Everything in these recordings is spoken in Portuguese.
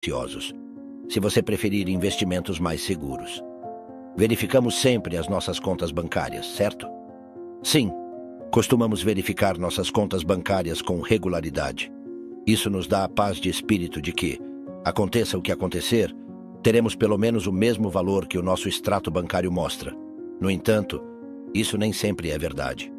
preciosos, se você preferir investimentos mais seguros. Verificamos sempre as nossas contas bancárias, certo? Sim, costumamos verificar nossas contas bancárias com regularidade. Isso nos dá a paz de espírito de que, aconteça o que acontecer, teremos pelo menos o mesmo valor que o nosso extrato bancário mostra. No entanto, isso nem sempre é verdade.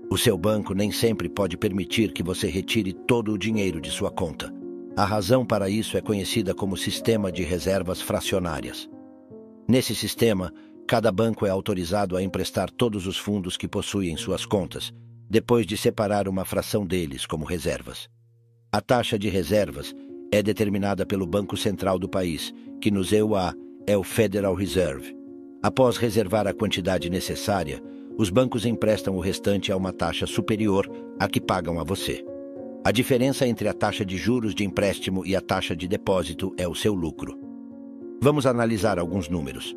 O seu banco nem sempre pode permitir que você retire todo o dinheiro de sua conta. A razão para isso é conhecida como sistema de reservas fracionárias. Nesse sistema, cada banco é autorizado a emprestar todos os fundos que possui em suas contas, depois de separar uma fração deles como reservas. A taxa de reservas é determinada pelo Banco Central do país, que no EUA é o Federal Reserve. Após reservar a quantidade necessária, os bancos emprestam o restante a uma taxa superior à que pagam a você. A diferença entre a taxa de juros de empréstimo e a taxa de depósito é o seu lucro. Vamos analisar alguns números.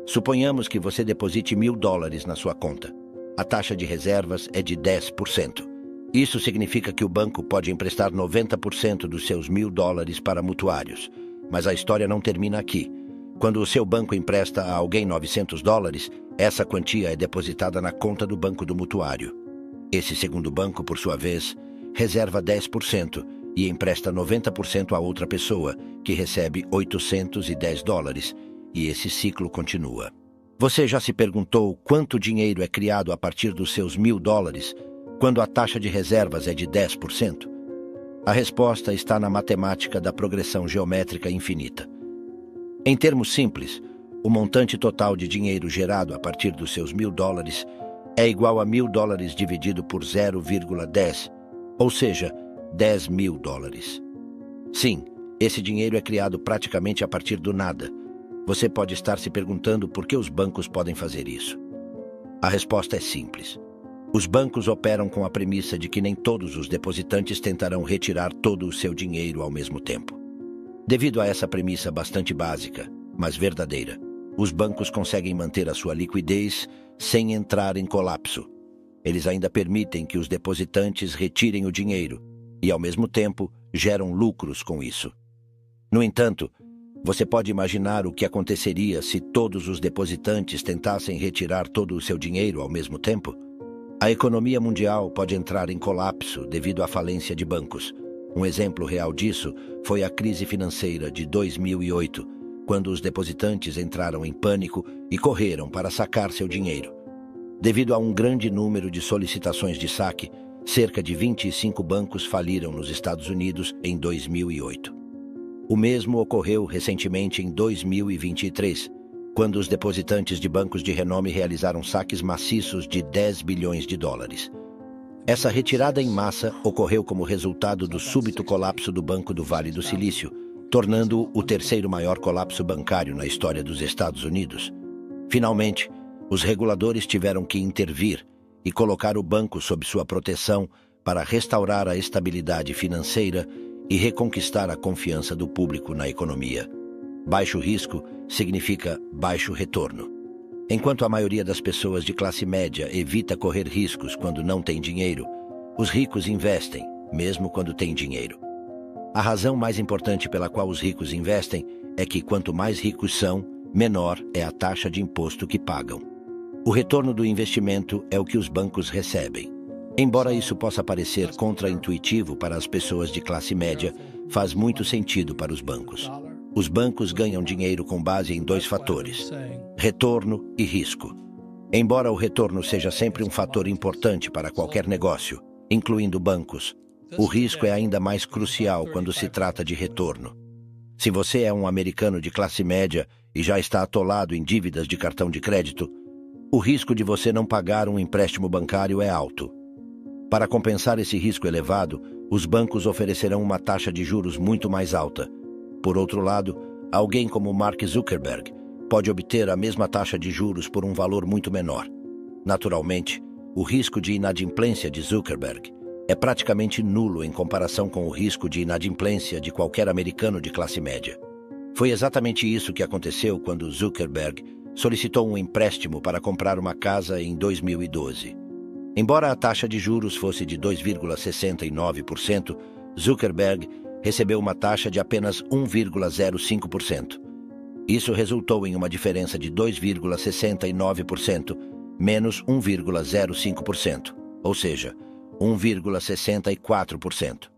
Suponhamos que você deposite $1.000 na sua conta. A taxa de reservas é de 10%. Isso significa que o banco pode emprestar 90% dos seus $1.000 para mutuários. Mas a história não termina aqui. Quando o seu banco empresta a alguém $900, essa quantia é depositada na conta do banco do mutuário. Esse segundo banco, por sua vez, reserva 10% e empresta 90% a outra pessoa, que recebe $810, e esse ciclo continua. Você já se perguntou quanto dinheiro é criado a partir dos seus $1.000 quando a taxa de reservas é de 10%? A resposta está na matemática da progressão geométrica infinita. Em termos simples, o montante total de dinheiro gerado a partir dos seus $1.000 é igual a $1.000 dividido por 0,10, ou seja, $10.000. Sim, esse dinheiro é criado praticamente a partir do nada. Você pode estar se perguntando por que os bancos podem fazer isso. A resposta é simples. Os bancos operam com a premissa de que nem todos os depositantes tentarão retirar todo o seu dinheiro ao mesmo tempo. Devido a essa premissa bastante básica, mas verdadeira, os bancos conseguem manter a sua liquidez sem entrar em colapso. Eles ainda permitem que os depositantes retirem o dinheiro e, ao mesmo tempo, geram lucros com isso. No entanto, você pode imaginar o que aconteceria se todos os depositantes tentassem retirar todo o seu dinheiro ao mesmo tempo? A economia mundial pode entrar em colapso devido à falência de bancos. Um exemplo real disso foi a crise financeira de 2008, quando os depositantes entraram em pânico e correram para sacar seu dinheiro. Devido a um grande número de solicitações de saque, cerca de 25 bancos faliram nos Estados Unidos em 2008. O mesmo ocorreu recentemente em 2023, quando os depositantes de bancos de renome realizaram saques maciços de $10 bilhões. Essa retirada em massa ocorreu como resultado do súbito colapso do Banco do Vale do Silício, tornando-o o terceiro maior colapso bancário na história dos Estados Unidos. Finalmente, os reguladores tiveram que intervir e colocar o banco sob sua proteção para restaurar a estabilidade financeira e reconquistar a confiança do público na economia. Baixo risco significa baixo retorno. Enquanto a maioria das pessoas de classe média evita correr riscos quando não tem dinheiro, os ricos investem, mesmo quando têm dinheiro. A razão mais importante pela qual os ricos investem é que quanto mais ricos são, menor é a taxa de imposto que pagam. O retorno do investimento é o que os bancos recebem. Embora isso possa parecer contraintuitivo para as pessoas de classe média, faz muito sentido para os bancos. Os bancos ganham dinheiro com base em dois fatores: retorno e risco. Embora o retorno seja sempre um fator importante para qualquer negócio, incluindo bancos, o risco é ainda mais crucial quando se trata de retorno. Se você é um americano de classe média e já está atolado em dívidas de cartão de crédito, o risco de você não pagar um empréstimo bancário é alto. Para compensar esse risco elevado, os bancos oferecerão uma taxa de juros muito mais alta. Por outro lado, alguém como Mark Zuckerberg pode obter a mesma taxa de juros por um valor muito menor. Naturalmente, o risco de inadimplência de Zuckerberg é praticamente nulo em comparação com o risco de inadimplência de qualquer americano de classe média. Foi exatamente isso que aconteceu quando Zuckerberg solicitou um empréstimo para comprar uma casa em 2012. Embora a taxa de juros fosse de 2,69%, Zuckerberg recebeu uma taxa de apenas 1,05%. Isso resultou em uma diferença de 2,69% menos 1,05%, ou seja, 1,64%.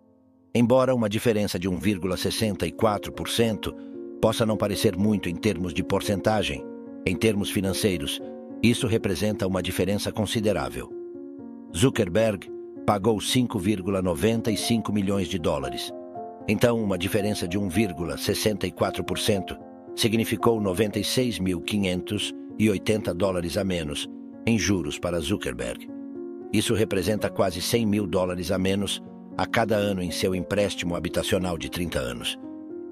Embora uma diferença de 1,64% possa não parecer muito em termos de porcentagem, em termos financeiros, isso representa uma diferença considerável. Zuckerberg pagou 5,95 milhões de dólares. Então, uma diferença de 1,64% significou 96.580 dólares a menos em juros para Zuckerberg. Isso representa quase 100 mil dólares a menos a cada ano em seu empréstimo habitacional de 30 anos.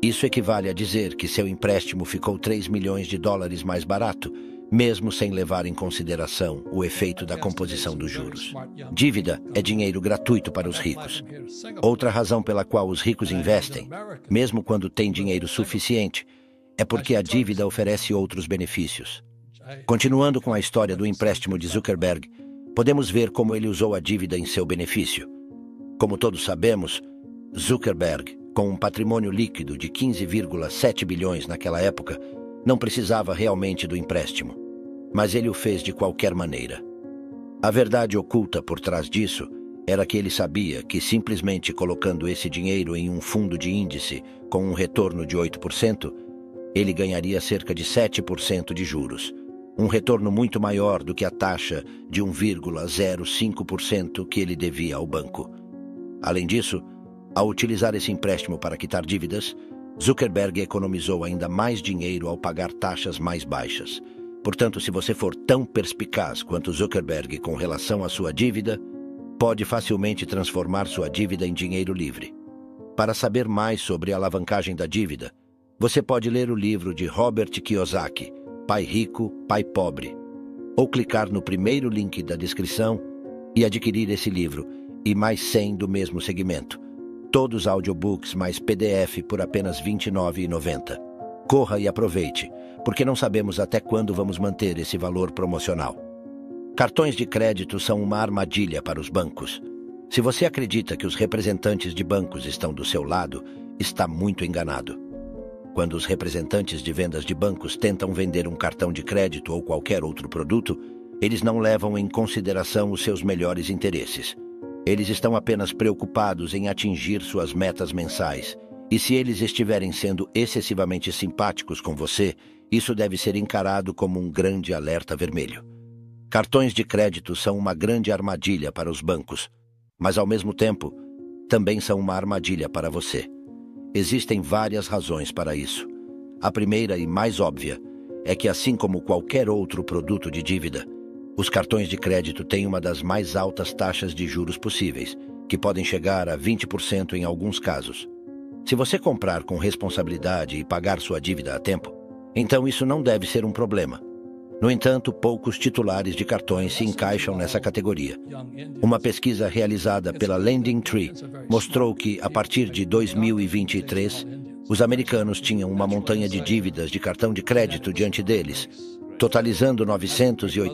Isso equivale a dizer que seu empréstimo ficou 3 milhões de dólares mais barato, mesmo sem levar em consideração o efeito da composição dos juros. Dívida é dinheiro gratuito para os ricos. Outra razão pela qual os ricos investem, mesmo quando têm dinheiro suficiente, é porque a dívida oferece outros benefícios. Continuando com a história do empréstimo de Zuckerberg, podemos ver como ele usou a dívida em seu benefício. Como todos sabemos, Zuckerberg, com um patrimônio líquido de 15,7 bilhões naquela época, não precisava realmente do empréstimo, mas ele o fez de qualquer maneira. A verdade oculta por trás disso era que ele sabia que simplesmente colocando esse dinheiro em um fundo de índice com um retorno de 8%, ele ganharia cerca de 7% de juros, um retorno muito maior do que a taxa de 1,05% que ele devia ao banco. Além disso, ao utilizar esse empréstimo para quitar dívidas, Zuckerberg economizou ainda mais dinheiro ao pagar taxas mais baixas. Portanto, se você for tão perspicaz quanto Zuckerberg com relação à sua dívida, pode facilmente transformar sua dívida em dinheiro livre. Para saber mais sobre a alavancagem da dívida, você pode ler o livro de Robert Kiyosaki, Pai Rico, Pai Pobre, ou clicar no primeiro link da descrição e adquirir esse livro e mais 100 do mesmo segmento. Todos audiobooks mais PDF por apenas R$ 29,90. Corra e aproveite, porque não sabemos até quando vamos manter esse valor promocional. Cartões de crédito são uma armadilha para os bancos. Se você acredita que os representantes de bancos estão do seu lado, está muito enganado. Quando os representantes de vendas de bancos tentam vender um cartão de crédito ou qualquer outro produto, eles não levam em consideração os seus melhores interesses. Eles estão apenas preocupados em atingir suas metas mensais. E se eles estiverem sendo excessivamente simpáticos com você, isso deve ser encarado como um grande alerta vermelho. Cartões de crédito são uma grande armadilha para os bancos, mas ao mesmo tempo, também são uma armadilha para você. Existem várias razões para isso. A primeira e mais óbvia é que, assim como qualquer outro produto de dívida, os cartões de crédito têm uma das mais altas taxas de juros possíveis, que podem chegar a 20% em alguns casos. Se você comprar com responsabilidade e pagar sua dívida a tempo, então isso não deve ser um problema. No entanto, poucos titulares de cartões se encaixam nessa categoria. Uma pesquisa realizada pela Lending Tree mostrou que, a partir de 2023, os americanos tinham uma montanha de dívidas de cartão de crédito diante deles, totalizando 980